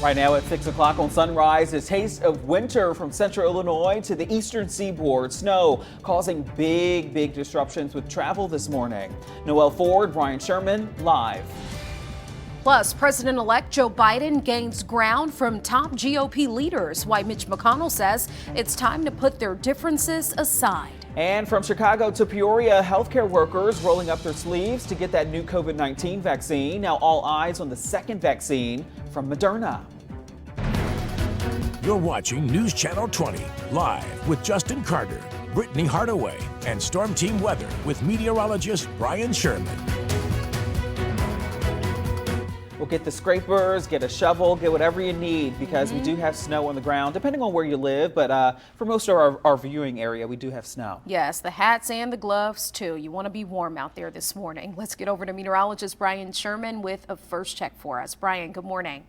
Right now at 6 o'clock on Sunrise, a taste of winter from central Illinois to the eastern seaboard. Snow causing big disruptions with travel this morning. Noelle Ford, Brian Sherman, live. Plus, President-elect Joe Biden gains ground from top GOP leaders, while Mitch McConnell says it's time to put their differences aside. And from Chicago to Peoria, healthcare workers rolling up their sleeves to get that new COVID-19 vaccine. Now all eyes on the second vaccine from Moderna. You're watching News Channel 20 live with Justin Carter, Brittany Hardaway, and Storm Team Weather with meteorologist Brian Sherman. We'll get the scrapers, get a shovel, get whatever you need because we do have snow on the ground, depending on where you live. But for most of our viewing area, we do have snow. Yes, the hats and the gloves, too. You want to be warm out there this morning. Let's get over to meteorologist Brian Sherman with a first check for us. Brian, good morning.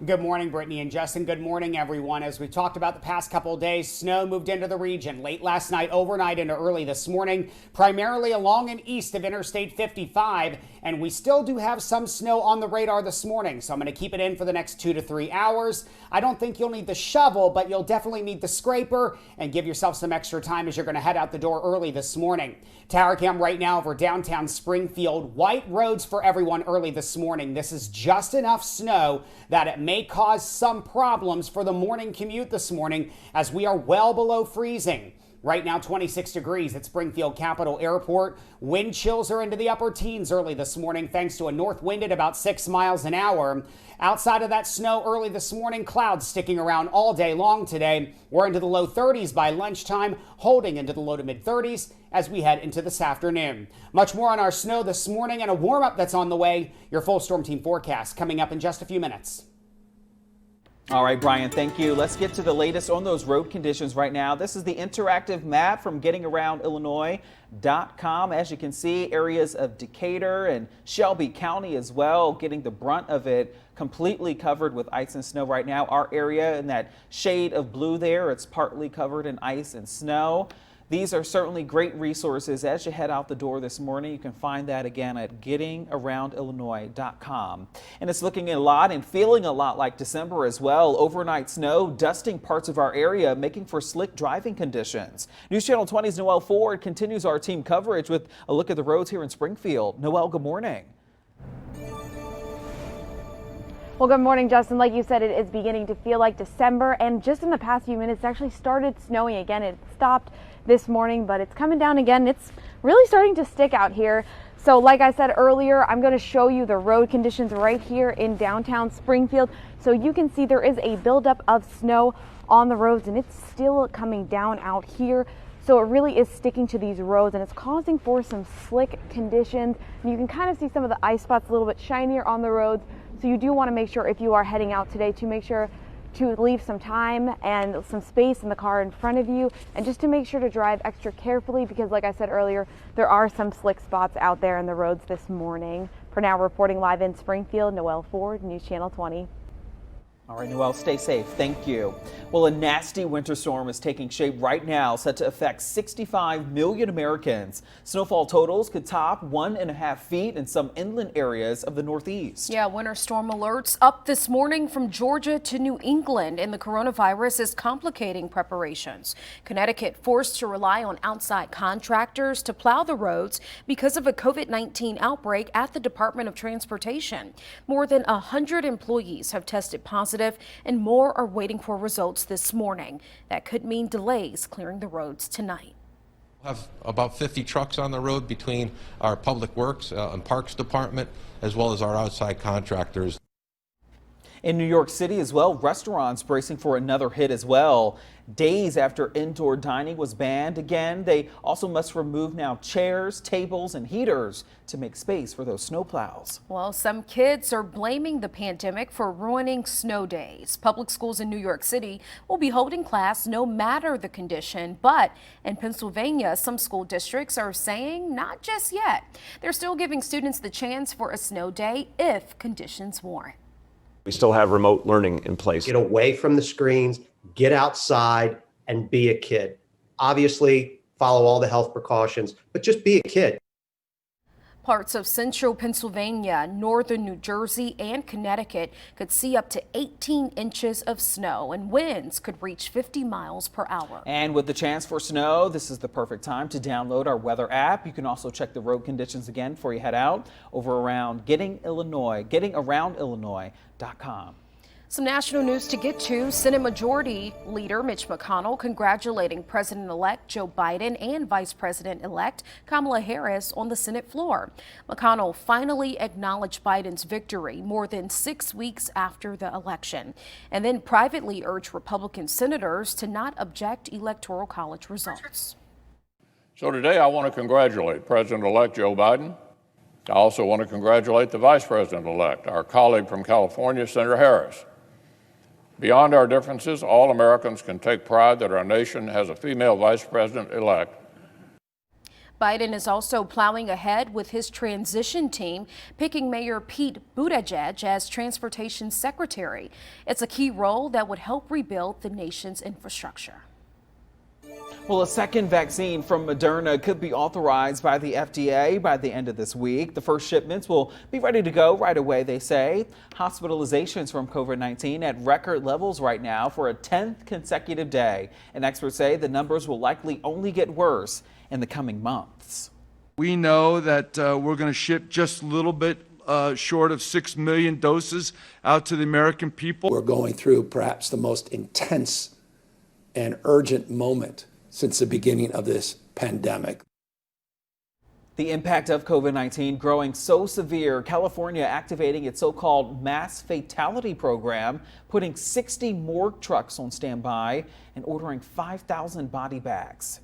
Good morning, Brittany and Justin. Good morning, everyone. As we talked about the past couple of days, snow moved into the region late last night, overnight, into early this morning, primarily along and east of Interstate 55. And we still do have some snow on the radar this morning, so I'm going to keep it in for the next 2 to 3 hours. I don't think you'll need the shovel, but you'll definitely need the scraper and give yourself some extra time as you're going to head out the door early this morning. Tower cam right now over downtown Springfield. White roads for everyone early this morning. This is just enough snow that it may cause some problems for the morning commute this morning as we are well below freezing. Right now, 26 degrees at Springfield Capitol Airport. Wind chills are into the upper teens early this morning thanks to a north wind at about 6 miles an hour. Outside of that snow early this morning, clouds sticking around all day long today. We're into the low 30s by lunchtime, holding into the low to mid 30s as we head into this afternoon. Much more on our snow this morning and a warm-up that's on the way. Your full Storm Team forecast coming up in just a few minutes. All right, Brian, thank you. Let's get to the latest on those road conditions right now. This is the interactive map from GettingAroundIllinois.com. As you can see, areas of Decatur and Shelby County as well getting the brunt of it, completely covered with ice and snow right now. Our area in that shade of blue there, it's partly covered in ice and snow. These are certainly great resources as you head out the door this morning. You can find that again at GettingAroundIllinois.com. And it's looking a lot and feeling a lot like December as well. Overnight snow dusting parts of our area, making for slick driving conditions. News Channel 20's Noelle Ford continues our team coverage with a look at the roads here in Springfield. Noelle, good morning. Well, good morning, Justin. Like you said, it is beginning to feel like December, and just in the past few minutes, it actually started snowing again. It stopped this morning, but it's coming down again. It's really starting to stick out here. So like I said earlier, I'm going to show you the road conditions right here in downtown Springfield. So you can see there is a buildup of snow on the roads, and it's still coming down out here. So it really is sticking to these roads, and it's causing for some slick conditions. And you can kind of see some of the ice spots a little bit shinier on the roads. So you do want to make sure, if you are heading out today, to make sure to leave some time and some space in the car in front of you, and just to make sure to drive extra carefully because, like I said earlier, there are some slick spots out there in the roads this morning. For now, reporting live in Springfield, Noelle Ford, News Channel 20. All right, Noelle, stay safe. Thank you. Well, a nasty winter storm is taking shape right now, set to affect 65 million Americans. Snowfall totals could top 1.5 feet in some inland areas of the Northeast. Yeah, winter storm alerts up this morning from Georgia to New England, and the coronavirus is complicating preparations. Connecticut forced to rely on outside contractors to plow the roads because of a COVID-19 outbreak at the Department of Transportation. More than 100 employees have tested positive, and more are waiting for results this morning. That could mean delays clearing the roads tonight. We'll have about 50 trucks on the road between our Public Works and Parks Department, as well as our outside contractors. In New York City as well, restaurants bracing for another hit as well. Days after indoor dining was banned again, they also must remove now chairs, tables, and heaters to make space for those snowplows. Well, some kids are blaming the pandemic for ruining snow days. Public schools in New York City will be holding class no matter the condition, but in Pennsylvania, some school districts are saying not just yet. They're still giving students the chance for a snow day if conditions warrant. We still have remote learning in place. Get away from the screens, get outside, and be a kid. Obviously, follow all the health precautions, but just be a kid. Parts of central Pennsylvania, northern New Jersey, and Connecticut could see up to 18 inches of snow, and winds could reach 50 miles per hour. And with the chance for snow, this is the perfect time to download our weather app. You can also check the road conditions again before you head out over around gettingaroundillinois.com. Some national news to get to. Senate Majority Leader Mitch McConnell congratulating President-elect Joe Biden and Vice President-elect Kamala Harris on the Senate floor. McConnell finally acknowledged Biden's victory more than 6 weeks after the election, and then privately urged Republican senators to not object Electoral College results. So today I want to congratulate President-elect Joe Biden. I also want to congratulate the Vice President-elect, our colleague from California, Senator Harris. Beyond our differences, all Americans can take pride that our nation has a female vice president-elect. Biden is also plowing ahead with his transition team, picking Mayor Pete Buttigieg as transportation secretary. It's a key role that would help rebuild the nation's infrastructure. Well, a second vaccine from Moderna could be authorized by the FDA by the end of this week. The first shipments will be ready to go right away, they say. Hospitalizations from COVID-19 at record levels right now for a 10th consecutive day. And experts say the numbers will likely only get worse in the coming months. We know that we're going to ship just a little bit short of 6 million doses out to the American people. We're going through perhaps the most intense and urgent moment since the beginning of this pandemic. The impact of COVID-19 growing so severe, California activating its so-called mass fatality program, putting 60 morgue trucks on standby and ordering 5,000 body bags.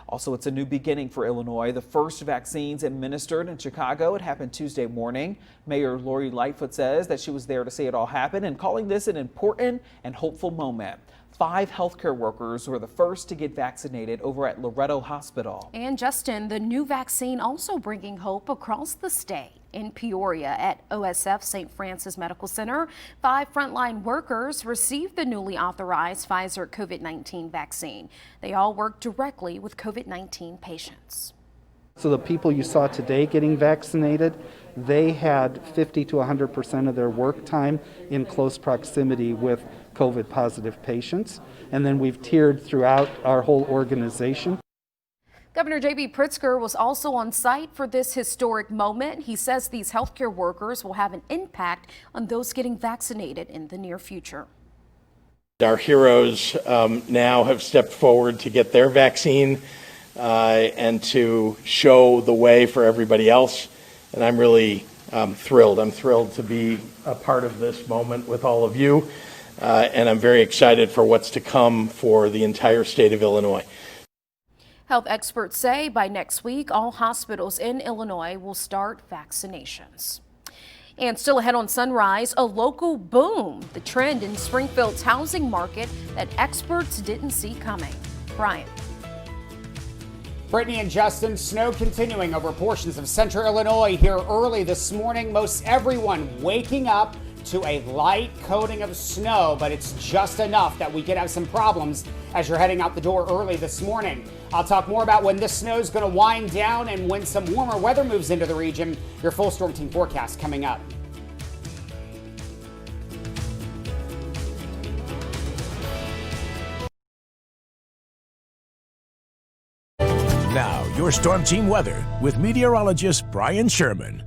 Also, it's a new beginning for Illinois. The first vaccines administered in Chicago. It happened Tuesday morning. Mayor Lori Lightfoot says that she was there to see it all happen and calling this an important and hopeful moment. 5 healthcare workers were the first to get vaccinated over at Loretto Hospital. And Justin, the new vaccine also bringing hope across the state. In Peoria at OSF St. Francis Medical Center, 5 frontline workers received the newly authorized Pfizer COVID-19 vaccine. They all work directly with COVID-19 patients. So the people you saw today getting vaccinated, they had 50 to 100% of their work time in close proximity with COVID positive patients. And then we've tiered throughout our whole organization. Governor J.B. Pritzker was also on site for this historic moment. He says these healthcare workers will have an impact on those getting vaccinated in the near future. Our heroes now have stepped forward to get their vaccine and to show the way for everybody else. And I'm really thrilled. I'm thrilled to be a part of this moment with all of you. And I'm very excited for what's to come for the entire state of Illinois. Health experts say by next week, all hospitals in Illinois will start vaccinations. And still ahead on Sunrise, a local boom, the trend in Springfield's housing market that experts didn't see coming. Brian. Brittany and Justin, snow continuing over portions of central Illinois here early this morning. Most everyone waking up to a light coating of snow, but it's just enough that we could have some problems as you're heading out the door early this morning. I'll talk more about when this snow is going to wind down and when some warmer weather moves into the region. Your full storm team forecast coming up. Now, your Storm Team weather with meteorologist Brian Sherman.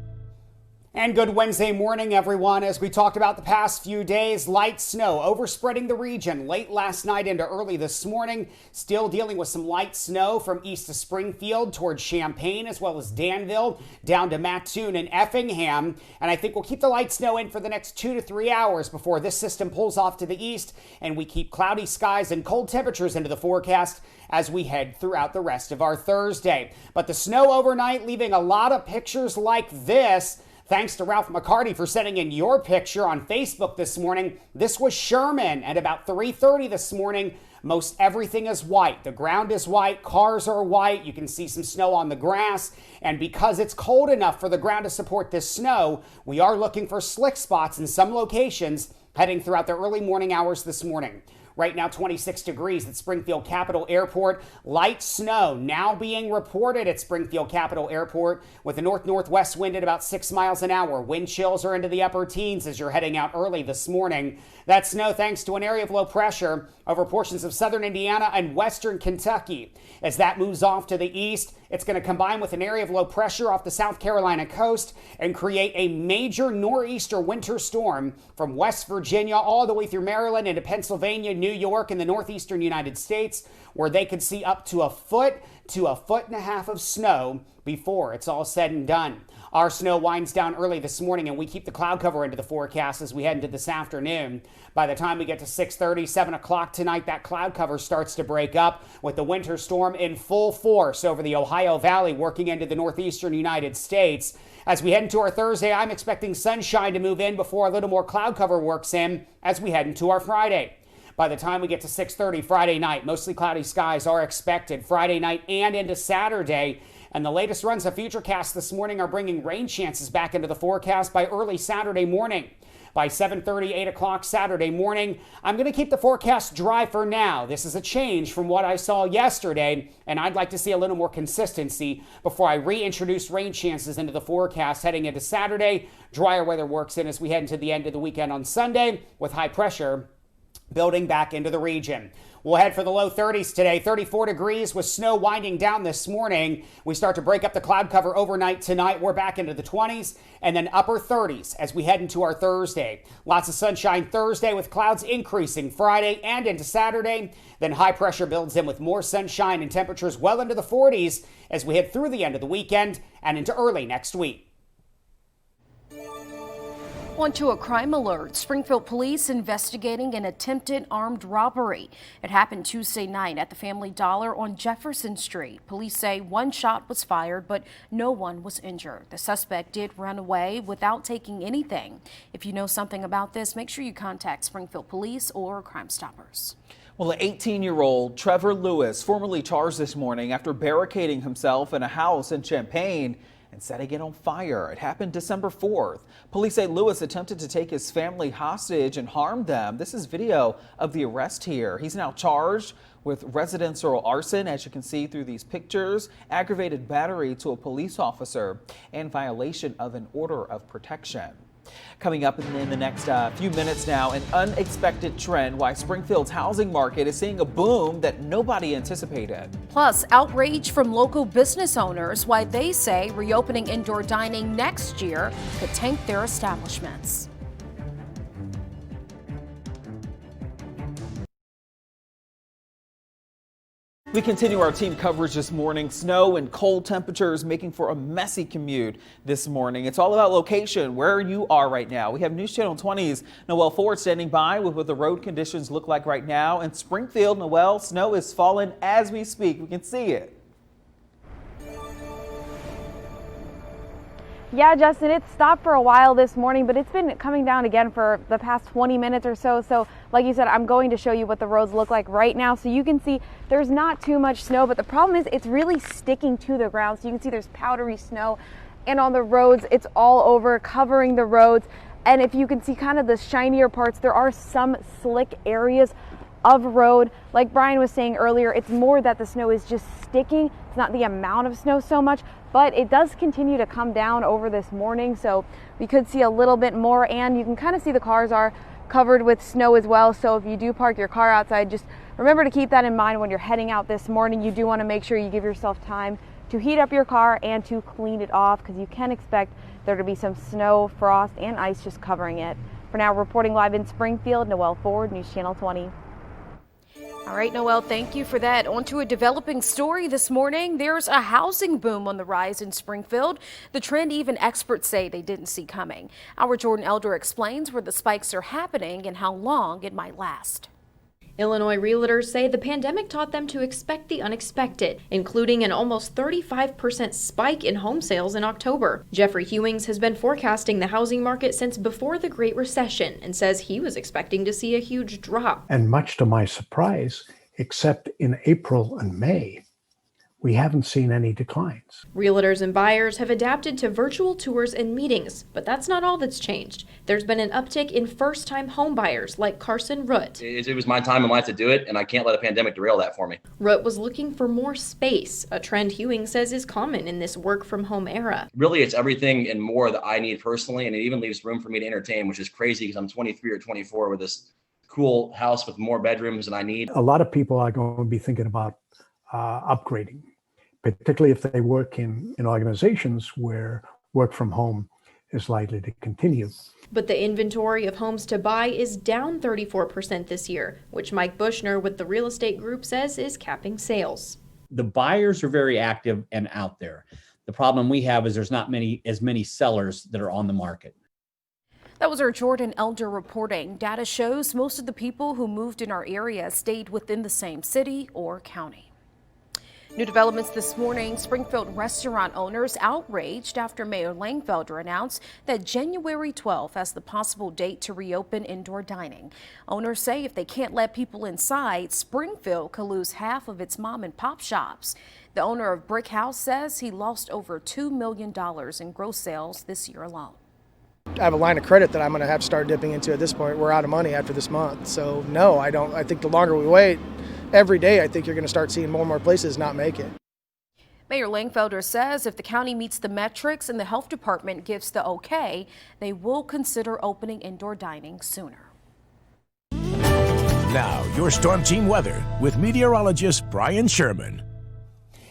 And good Wednesday morning, everyone. As we talked about the past few days, light snow overspreading the region late last night into early this morning. Still dealing with some light snow from east to Springfield towards Champaign, as well as Danville, down to Mattoon and Effingham. And I think we'll keep the light snow in for the next 2 to 3 hours before this system pulls off to the east. And we keep cloudy skies and cold temperatures into the forecast as we head throughout the rest of our Thursday. But the snow overnight leaving a lot of pictures like this. Thanks to Ralph McCarty for sending in your picture on Facebook this morning. This was Sherman at about 3:30 this morning. Most everything is white. The ground is white. Cars are white. You can see some snow on the grass. And because it's cold enough for the ground to support this snow, we are looking for slick spots in some locations heading throughout the early morning hours this morning. Right now, 26 degrees at Springfield Capital Airport. Light snow now being reported at Springfield Capital Airport with a north-northwest wind at about 6 miles an hour. Wind chills are into the upper teens as you're heading out early this morning. That snow thanks to an area of low pressure over portions of southern Indiana and western Kentucky. As that moves off to the east, it's going to combine with an area of low pressure off the South Carolina coast and create a major nor'easter winter storm from West Virginia all the way through Maryland into Pennsylvania, New York, and the northeastern United States, where they could see up to 1 foot to 1.5 feet of snow before it's all said and done. Our snow winds down early this morning, and we keep the cloud cover into the forecast as we head into this afternoon. By the time we get to 6:30, 7 o'clock tonight, that cloud cover starts to break up with the winter storm in full force over the Ohio Valley, working into the northeastern United States. As we head into our Thursday, I'm expecting sunshine to move in before a little more cloud cover works in as we head into our Friday. By the time we get to 6:30 Friday night, mostly cloudy skies are expected Friday night and into Saturday. And the latest runs of Futurecast this morning are bringing rain chances back into the forecast by early Saturday morning. By 7:30, 8 o'clock Saturday morning, I'm going to keep the forecast dry for now. This is a change from what I saw yesterday, and I'd like to see a little more consistency before I reintroduce rain chances into the forecast heading into Saturday. Drier weather works in as we head into the end of the weekend on Sunday with high pressure building back into the region. We'll head for the low 30s today, 34 degrees with snow winding down this morning. We start to break up the cloud cover overnight tonight. We're back into the 20s and then upper 30s as we head into our Thursday. Lots of sunshine Thursday with clouds increasing Friday and into Saturday. Then high pressure builds in with more sunshine and temperatures well into the 40s as we head through the end of the weekend and into early next week. On to a crime alert. Springfield police investigating an attempted armed robbery. It happened Tuesday night at the Family Dollar on Jefferson Street. Police say one shot was fired, but no one was injured. The suspect did run away without taking anything. If you know something about this, make sure you contact Springfield Police or Crime Stoppers. Well, an 18-year-old Trevor Lewis, formally charged this morning after barricading himself in a house in Champaign and setting it on fire. It happened December 4th. Police say Lewis attempted to take his family hostage and harm them. This is video of the arrest here. He's now charged with residential arson, as you can see through these pictures, aggravated battery to a police officer, and violation of an order of protection. Coming up in the next few minutes now, an unexpected trend why Springfield's housing market is seeing a boom that nobody anticipated. Plus, outrage from local business owners why they say reopening indoor dining next year could tank their establishments. We continue our team coverage this morning. Snow and cold temperatures making for a messy commute this morning. It's all about location, where you are right now. We have News Channel 20's Noelle Ford standing by with what the road conditions look like right now. In Springfield, Noelle, snow is falling as we speak. We can see it. Yeah, Justin, it stopped for a while this morning, but it's been coming down again for the past 20 minutes or so. So like you said, I'm going to show you what the roads look like right now. So you can see there's not too much snow, but the problem is it's really sticking to the ground. So you can see there's powdery snow, and on the roads, it's all over covering the roads. And if you can see kind of the shinier parts, there are some slick areas of road. Like Brian was saying earlier, it's more that the snow is just sticking. It's not the amount of snow so much, but it does continue to come down over this morning. So we could see a little bit more, and you can kind of see the cars are covered with snow as well. So if you do park your car outside, just remember to keep that in mind when you're heading out this morning. You do want to make sure you give yourself time to heat up your car and to clean it off, because you can expect there to be some snow, frost, and ice just covering it. For now, reporting live in Springfield, Noelle Ford, News Channel 20. All right, Noelle, thank you for that. On to a developing story this morning. There's a housing boom on the rise in Springfield. The trend even experts say they didn't see coming. Our Jordan Elder explains where the spikes are happening and how long it might last. Illinois realtors say the pandemic taught them to expect the unexpected, including an almost 35% spike in home sales in October. Jeffrey Hewings has been forecasting the housing market since before the Great Recession and says he was expecting to see a huge drop. And much to my surprise, except in April and May, we haven't seen any declines. Realtors and buyers have adapted to virtual tours and meetings, but that's not all that's changed. There's been an uptick in first-time home buyers like Carson Root. It was my time in life to do it, and I can't let a pandemic derail that for me. Root was looking for more space, a trend Hewing says is common in this work-from-home era. Really, it's everything and more that I need personally, and it even leaves room for me to entertain, which is crazy because I'm 23 or 24 with this cool house with more bedrooms than I need. A lot of people are going to be thinking about upgrading, particularly if they work in organizations where work from home is likely to continue. But the inventory of homes to buy is down 34% this year, which Mike Bushner with the real estate group says is capping sales. The buyers are very active and out there. The problem we have is there's not as many sellers that are on the market. That was our Jordan Elder reporting. Data shows most of the people who moved in our area stayed within the same city or county. New developments this morning. Springfield restaurant owners outraged after Mayor Langfelder announced that January 12th as the possible date to reopen indoor dining. Owners say if they can't let people inside, Springfield could lose half of its mom and pop shops. The owner of Brick House says he lost over $2 million in gross sales this year alone. I have a line of credit that I'm going to have to start dipping into at this point. We're out of money after this month. So no, I don't. I think the longer we wait, every day I think you're going to start seeing more and more places not make it. Mayor Langfelder says if the county meets the metrics and the health department gives the okay, they will consider opening indoor dining sooner. Now, your Storm Team weather with meteorologist Brian Sherman.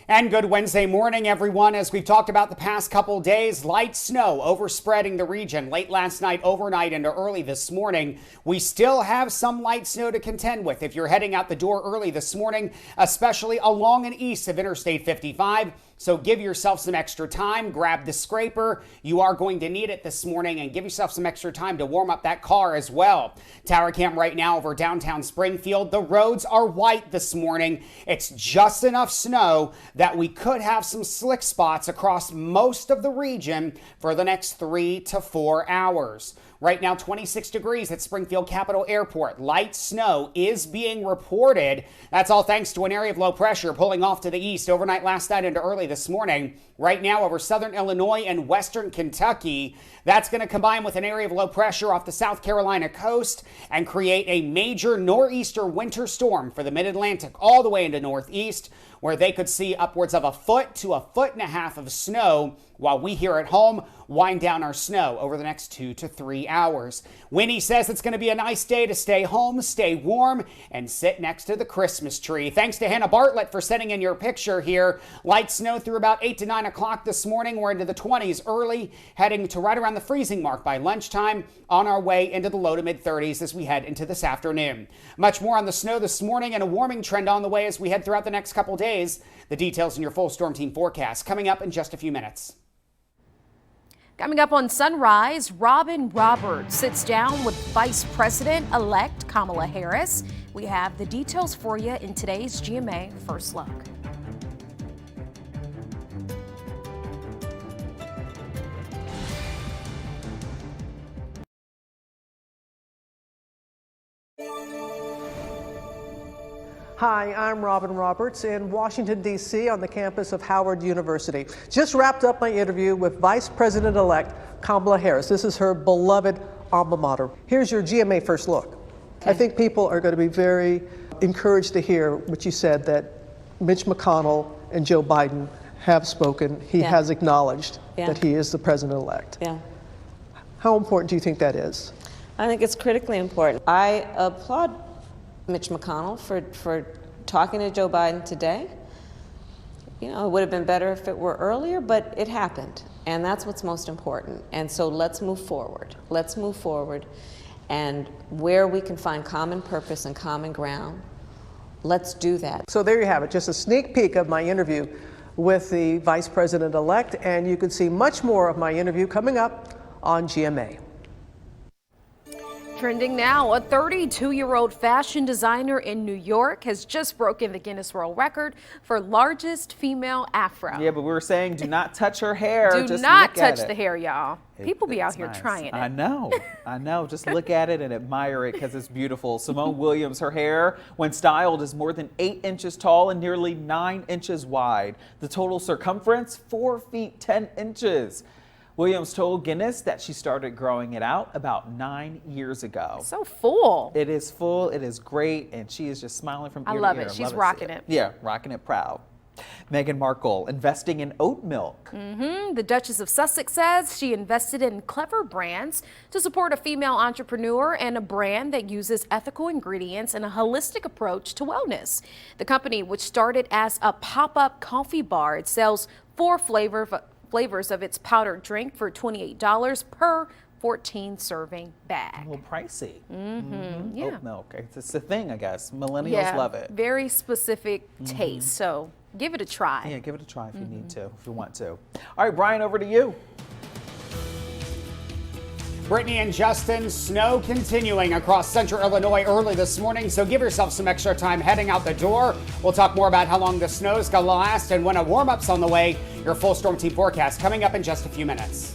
And good Wednesday morning, everyone. As we've talked about the past couple days, light snow overspreading the region late last night, overnight, into early this morning. We still have some light snow to contend with if you're heading out the door early this morning, especially along and east of Interstate 55. So give yourself some extra time. Grab the scraper. You are going to need it this morning, and give yourself some extra time to warm up that car as well. Tower cam right now over downtown Springfield. The roads are white this morning. It's just enough snow that we could have some slick spots across most of the region for the next 3 to 4 hours. Right now, 26 degrees at Springfield Capitol Airport. Light snow is being reported. That's all thanks to an area of low pressure pulling off to the east overnight last night into early this morning. Right now over southern Illinois and western Kentucky. That's going to combine with an area of low pressure off the South Carolina coast and create a major nor'easter winter storm for the mid-Atlantic all the way into northeast, where they could see upwards of 1 foot to 1.5 feet of snow while we here at home wind down our snow over the next 2 to 3 hours. Winnie says it's going to be a nice day to stay home, stay warm, and sit next to the Christmas tree. Thanks to Hannah Bartlett for sending in your picture here. Light snow through about 8 to 9 o'clock this morning. We're into the 20s early, heading to right around the freezing mark by lunchtime, on our way into the low to mid 30s as we head into this afternoon. Much more on the snow this morning and a warming trend on the way as we head throughout the next couple days. The details in your full Storm Team forecast coming up in just a few minutes. Coming up on Sunrise, Robin Roberts sits down with Vice President-elect Kamala Harris. We have the details for you in today's GMA First Look. Hi, I'm Robin Roberts in Washington, D.C. on the campus of Howard University. Just wrapped up my interview with Vice President-elect Kamala Harris. This is her beloved alma mater. Here's your GMA First Look. Okay. I think people are going to be very encouraged to hear what you said, that Mitch McConnell and Joe Biden have spoken. He has acknowledged that he is the president-elect. Yeah. How important do you think that is? I think it's critically important. I applaud Mitch McConnell for talking to Joe Biden today. You know, it would have been better if it were earlier, but it happened. And that's what's most important. And so let's move forward. Let's move forward. And where we can find common purpose and common ground, let's do that. So there you have it, just a sneak peek of my interview with the Vice President-elect. And you can see much more of my interview coming up on GMA. Trending now, a 32-year-old fashion designer in New York has just broken the Guinness World Record for largest female afro. Yeah, but we were saying do not touch her hair. Do Just not look at touch it. the hair, y'all. People be out here Nice. trying it. I know. Just look at it and admire it because it's beautiful. Simone Williams, her hair, when styled, is more than 8 inches tall and nearly 9 inches wide. The total circumference, 4 feet 10 inches. Williams told Guinness that she started growing it out about 9 years ago. So full. It is full, it is great, and she is just smiling from ear to ear. I love it. She's rocking it. Yeah, rocking it proud. Meghan Markle investing in oat milk. The Duchess of Sussex says she invested in Clever Brands to support a female entrepreneur and a brand that uses ethical ingredients and a holistic approach to wellness. The company, which started as a pop-up coffee bar, it sells 4 flavors of its powdered drink for $28 per 14-serving bag. A little pricey. Yeah. Oat milk. It's a thing, I guess. Millennials love it. Very specific taste. So give it a try. Yeah, give it a try if you need to, if you want to. All right, Brian, over to you. Brittany and Justin, snow continuing across central Illinois early this morning, so give yourself some extra time heading out the door. We'll talk more about how long the snow is going to last and when a warm-up's on the way. Your full storm team forecast coming up in just a few minutes.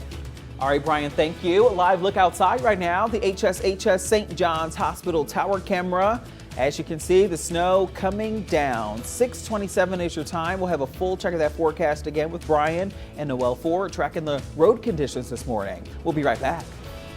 All right, Brian, thank you. A live look outside right now, the HSHS St. John's Hospital tower camera. As you can see, the snow coming down. 6:27 is your time. We'll have a full check of that forecast again with Brian and Noelle Ford tracking the road conditions this morning. We'll be right back.